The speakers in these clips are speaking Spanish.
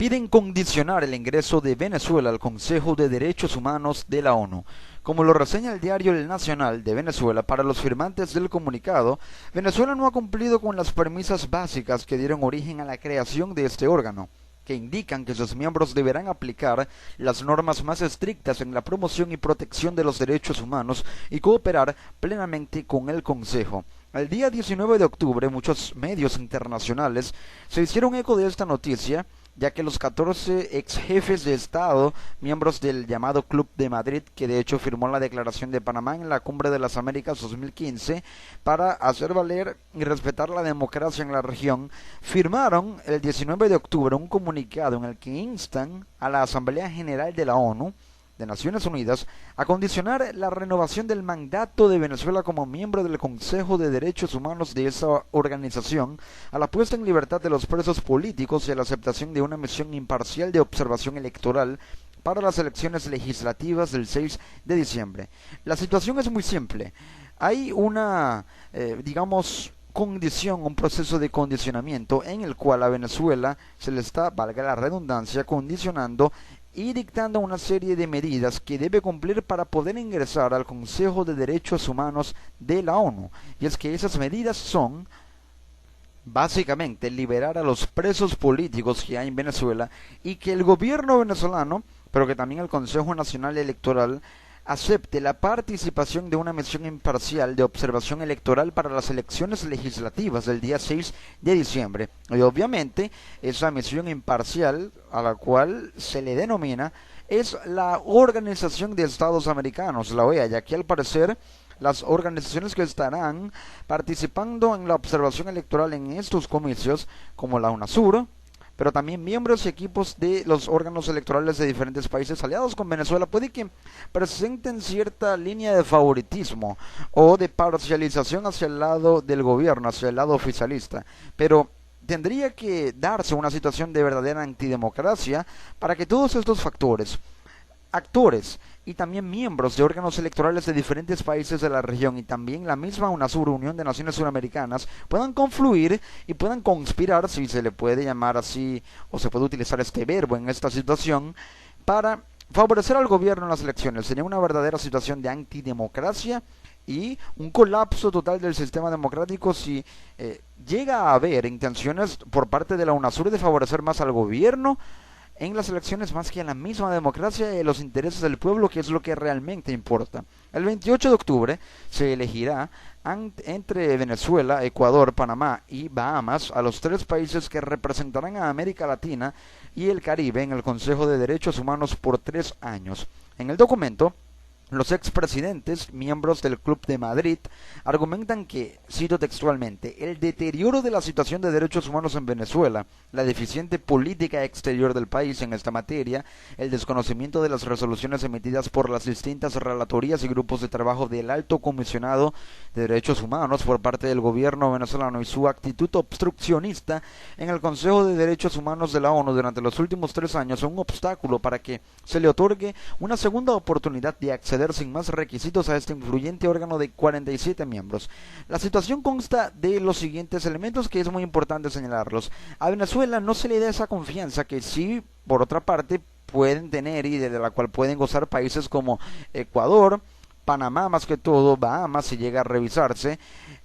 piden condicionar el ingreso de Venezuela al Consejo de Derechos Humanos de la ONU. Como lo reseña el diario El Nacional de Venezuela, para los firmantes del comunicado, Venezuela no ha cumplido con las premisas básicas que dieron origen a la creación de este órgano, que indican que sus miembros deberán aplicar las normas más estrictas en la promoción y protección de los derechos humanos y cooperar plenamente con el Consejo. El día 19 de octubre, muchos medios internacionales se hicieron eco de esta noticia, ya que los 14 ex jefes de Estado, miembros del llamado Club de Madrid, que de hecho firmó la Declaración de Panamá en la Cumbre de las Américas 2015 para hacer valer y respetar la democracia en la región, firmaron el 19 de octubre un comunicado en el que instan a la Asamblea General de la ONU de Naciones Unidas a condicionar la renovación del mandato de Venezuela como miembro del Consejo de Derechos Humanos de esa organización a la puesta en libertad de los presos políticos y a la aceptación de una misión imparcial de observación electoral para las elecciones legislativas del 6 de diciembre. La situación es muy simple. Hay una, condición, un proceso de condicionamiento en el cual a Venezuela se le está, valga la redundancia, condicionando y dictando una serie de medidas que debe cumplir para poder ingresar al Consejo de Derechos Humanos de la ONU. Y es que esas medidas son, básicamente, liberar a los presos políticos que hay en Venezuela y que el gobierno venezolano, pero que también el Consejo Nacional Electoral, acepte la participación de una misión imparcial de observación electoral para las elecciones legislativas del día 6 de diciembre. Y obviamente esa misión imparcial a la cual se le denomina es la Organización de Estados Americanos, la OEA, ya que al parecer las organizaciones que estarán participando en la observación electoral en estos comicios, como la UNASUR, pero también miembros y equipos de los órganos electorales de diferentes países aliados con Venezuela, puede que presenten cierta línea de favoritismo o de parcialización hacia el lado del gobierno, hacia el lado oficialista, pero tendría que darse una situación de verdadera antidemocracia para que todos estos factores, actores y también miembros de órganos electorales de diferentes países de la región y también la misma UNASUR, Unión de Naciones Suramericanas, puedan confluir y puedan conspirar, si se le puede llamar así, o se puede utilizar este verbo en esta situación, para favorecer al gobierno en las elecciones. Sería una verdadera situación de antidemocracia y un colapso total del sistema democrático si llega a haber intenciones por parte de la UNASUR de favorecer más al gobierno en las elecciones más que a la misma democracia y los intereses del pueblo, que es lo que realmente importa. El 28 de octubre se elegirá entre Venezuela, Ecuador, Panamá y Bahamas a los 3 países que representarán a América Latina y el Caribe en el Consejo de Derechos Humanos por 3 años. En el documento, los expresidentes, miembros del Club de Madrid, argumentan que, cito textualmente, el deterioro de la situación de derechos humanos en Venezuela, la deficiente política exterior del país en esta materia, el desconocimiento de las resoluciones emitidas por las distintas relatorías y grupos de trabajo del Alto Comisionado de Derechos Humanos por parte del gobierno venezolano y su actitud obstruccionista en el Consejo de Derechos Humanos de la ONU durante los últimos 3 años son un obstáculo para que se le otorgue una segunda oportunidad de acceder sin más requisitos a este influyente órgano de 47 miembros. La situación consta de los siguientes elementos que es muy importante señalarlos. A Venezuela no se le da esa confianza que sí, por otra parte, pueden tener y de la cual pueden gozar países como Ecuador, Panamá más que todo, Bahamas si llega a revisarse,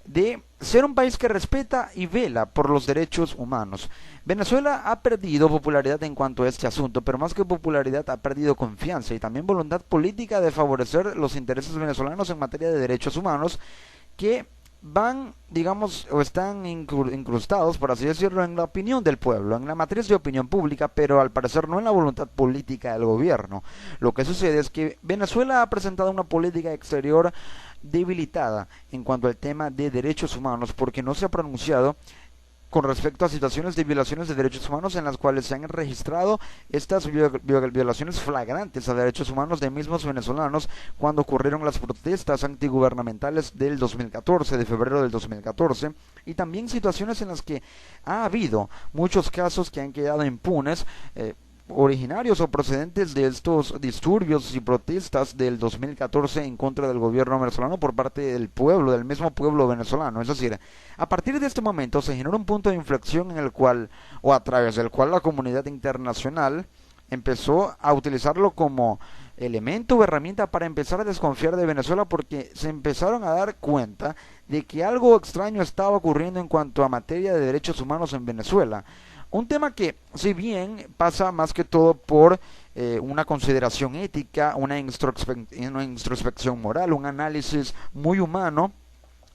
de ser un país que respeta y vela por los derechos humanos. Venezuela ha perdido popularidad en cuanto a este asunto, pero más que popularidad ha perdido confianza y también voluntad política de favorecer los intereses venezolanos en materia de derechos humanos que van, o están incrustados, por así decirlo, en la opinión del pueblo, en la matriz de opinión pública, pero al parecer no en la voluntad política del gobierno. Lo que sucede es que Venezuela ha presentado una política exterior debilitada en cuanto al tema de derechos humanos, porque no se ha pronunciado con respecto a situaciones de violaciones de derechos humanos en las cuales se han registrado estas violaciones flagrantes a derechos humanos de mismos venezolanos cuando ocurrieron las protestas antigubernamentales del 2014, de febrero del 2014, y también situaciones en las que ha habido muchos casos que han quedado impunes, originarios o procedentes de estos disturbios y protestas del 2014 en contra del gobierno venezolano por parte del pueblo, del mismo pueblo venezolano. Es decir, a partir de este momento se generó un punto de inflexión en el cual, o a través del cual la comunidad internacional empezó a utilizarlo como elemento o herramienta para empezar a desconfiar de Venezuela, porque se empezaron a dar cuenta de que algo extraño estaba ocurriendo en cuanto a materia de derechos humanos en Venezuela. Un tema que, si bien pasa más que todo por una consideración ética, una introspección moral, un análisis muy humano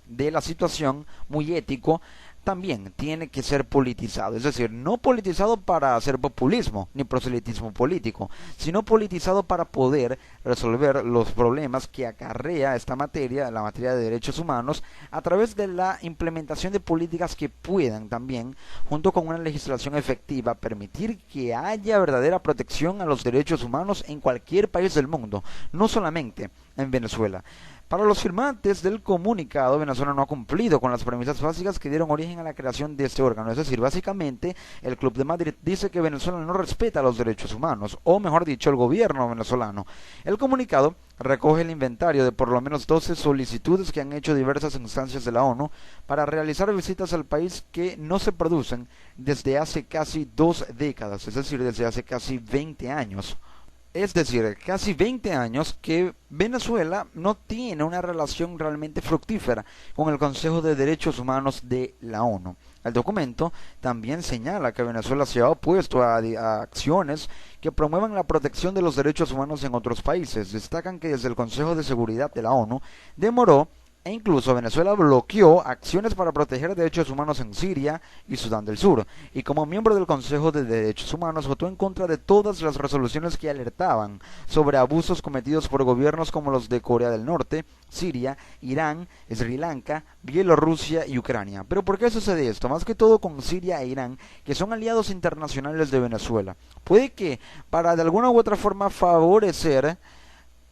de la situación, muy ético, también tiene que ser politizado, es decir, no politizado para hacer populismo ni proselitismo político, sino politizado para poder resolver los problemas que acarrea esta materia, la materia de derechos humanos, a través de la implementación de políticas que puedan también, junto con una legislación efectiva, permitir que haya verdadera protección a los derechos humanos en cualquier país del mundo, no solamente en Venezuela. Para los firmantes del comunicado, Venezuela no ha cumplido con las premisas básicas que dieron origen a la creación de este órgano. Es decir, básicamente, el Club de Madrid dice que Venezuela no respeta los derechos humanos, o mejor dicho, el gobierno venezolano. El comunicado recoge el inventario de por lo menos 12 solicitudes que han hecho diversas instancias de la ONU para realizar visitas al país que no se producen desde hace casi 2 décadas, es decir, desde hace casi 20 años. Es decir, casi 20 años que Venezuela no tiene una relación realmente fructífera con el Consejo de Derechos Humanos de la ONU. El documento también señala que Venezuela se ha opuesto a acciones que promuevan la protección de los derechos humanos en otros países. Destacan que desde el Consejo de Seguridad de la ONU demoró e incluso Venezuela bloqueó acciones para proteger derechos humanos en Siria y Sudán del Sur, y como miembro del Consejo de Derechos Humanos votó en contra de todas las resoluciones que alertaban sobre abusos cometidos por gobiernos como los de Corea del Norte, Siria, Irán, Sri Lanka, Bielorrusia y Ucrania. ¿Pero por qué sucede esto? Más que todo con Siria e Irán, que son aliados internacionales de Venezuela. Puede que para de alguna u otra forma favorecer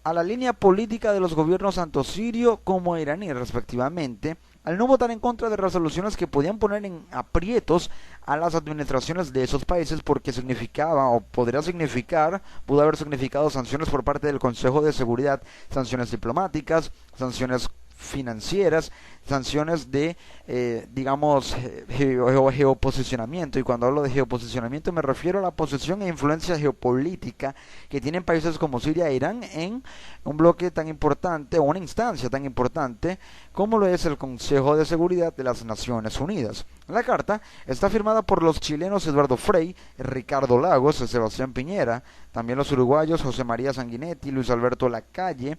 a la línea política de los gobiernos tanto sirio como iraní respectivamente, al no votar en contra de resoluciones que podían poner en aprietos a las administraciones de esos países, porque significaba o podría significar, pudo haber significado sanciones por parte del Consejo de Seguridad, sanciones diplomáticas, sanciones financieras, sanciones de, geoposicionamiento. Y cuando hablo de geoposicionamiento me refiero a la posición e influencia geopolítica que tienen países como Siria e Irán en un bloque tan importante o una instancia tan importante como lo es el Consejo de Seguridad de las Naciones Unidas. La carta está firmada por los chilenos Eduardo Frei, Ricardo Lagos, Sebastián Piñera, también los uruguayos José María Sanguinetti, Luis Alberto Lacalle,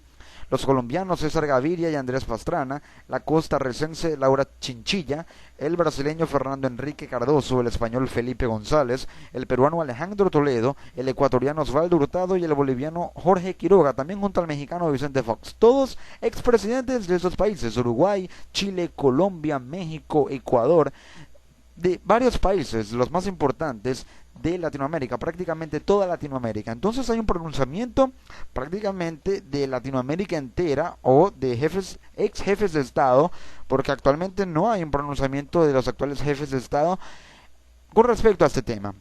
los colombianos César Gaviria y Andrés Pastrana, la costarricense Laura Chinchilla, el brasileño Fernando Enrique Cardoso, el español Felipe González, el peruano Alejandro Toledo, el ecuatoriano Osvaldo Hurtado y el boliviano Jorge Quiroga, también junto al mexicano Vicente Fox, todos expresidentes de esos países, Uruguay, Chile, Colombia, México, Ecuador, de varios países, los más importantes de Latinoamérica, prácticamente toda Latinoamérica. Entonces hay un pronunciamiento prácticamente de Latinoamérica entera, o de ex jefes de Estado, porque actualmente no hay un pronunciamiento de los actuales jefes de Estado con respecto a este tema.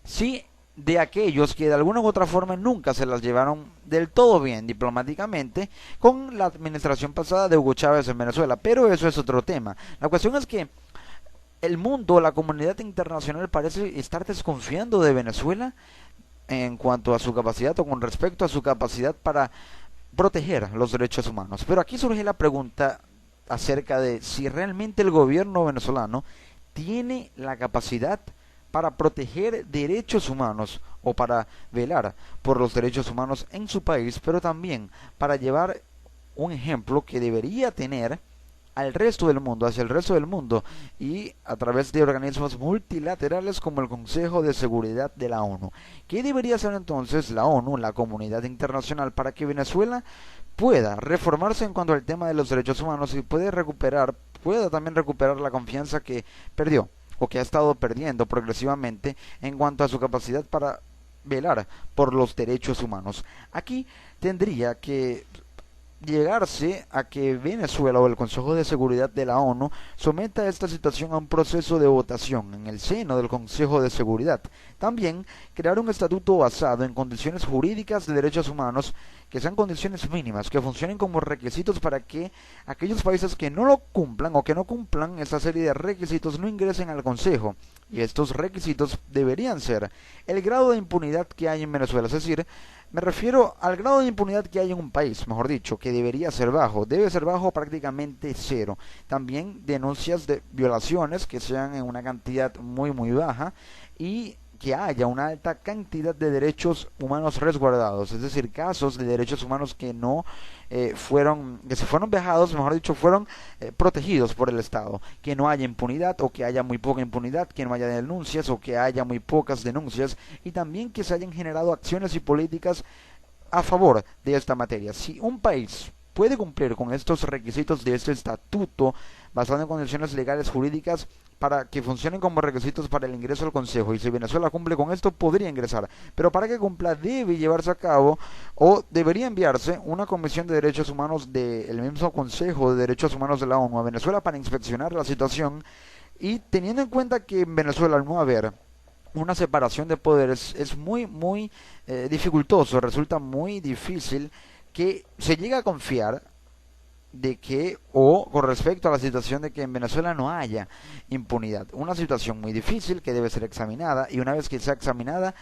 Sí, de aquellos que de alguna u otra forma nunca se las llevaron del todo bien diplomáticamente con la administración pasada de Hugo Chávez en Venezuela, pero eso es otro tema. La cuestión es que el mundo, la comunidad internacional parece estar desconfiando de Venezuela en cuanto a su capacidad o con respecto a su capacidad para proteger los derechos humanos. Pero aquí surge la pregunta acerca de si realmente el gobierno venezolano tiene la capacidad para proteger derechos humanos o para velar por los derechos humanos en su país, pero también para llevar un ejemplo que debería tener al resto del mundo, hacia el resto del mundo, y a través de organismos multilaterales como el Consejo de Seguridad de la ONU. ¿Qué debería hacer entonces la ONU, la comunidad internacional, para que Venezuela pueda reformarse en cuanto al tema de los derechos humanos y pueda también recuperar la confianza que perdió o que ha estado perdiendo progresivamente en cuanto a su capacidad para velar por los derechos humanos? Aquí tendría que llegarse a que Venezuela o el Consejo de Seguridad de la ONU someta esta situación a un proceso de votación en el seno del Consejo de Seguridad. También crear un estatuto basado en condiciones jurídicas de derechos humanos que sean condiciones mínimas, que funcionen como requisitos para que aquellos países que no lo cumplan o que no cumplan esta serie de requisitos no ingresen al Consejo. Y estos requisitos deberían ser el grado de impunidad que hay en Venezuela, es decir, me refiero al grado de impunidad que hay en un país, mejor dicho, que debería ser bajo, debe ser bajo prácticamente cero. También denuncias de violaciones que sean en una cantidad muy baja y que haya una alta cantidad de derechos humanos resguardados, es decir, casos de derechos humanos que no que se fueron vejados, mejor dicho, fueron protegidos por el Estado, que no haya impunidad o que haya muy poca impunidad, que no haya denuncias o que haya muy pocas denuncias y también que se hayan generado acciones y políticas a favor de esta materia. Si un país puede cumplir con estos requisitos de este estatuto basado en condiciones legales jurídicas para que funcionen como requisitos para el ingreso al Consejo, y si Venezuela cumple con esto podría ingresar, pero para que cumpla debe llevarse a cabo o debería enviarse una comisión de derechos humanos del mismo Consejo de Derechos Humanos de la ONU a Venezuela para inspeccionar la situación, y teniendo en cuenta que en Venezuela al no haber una separación de poderes es muy dificultoso, resulta muy difícil que se llegue a confiar de que, o con respecto a la situación de que en Venezuela no haya impunidad. Una situación muy difícil que debe ser examinada, y una vez que sea examinada,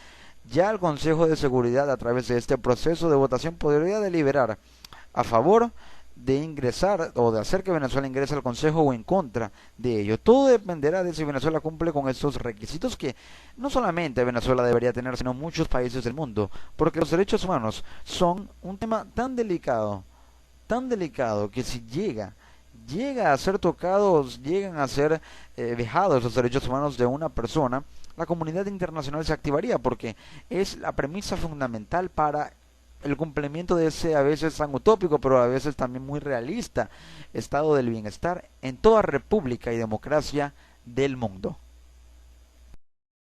ya el Consejo de Seguridad a través de este proceso de votación podría deliberar a favor de ingresar o de hacer que Venezuela ingrese al Consejo o en contra de ello. Todo dependerá de si Venezuela cumple con estos requisitos que no solamente Venezuela debería tener, sino muchos países del mundo, porque los derechos humanos son un tema tan delicado que si llega a ser tocados, llegan a ser vejados los derechos humanos de una persona, la comunidad internacional se activaría porque es la premisa fundamental para el cumplimiento de ese a veces tan utópico, pero a veces también muy realista estado del bienestar en toda república y democracia del mundo.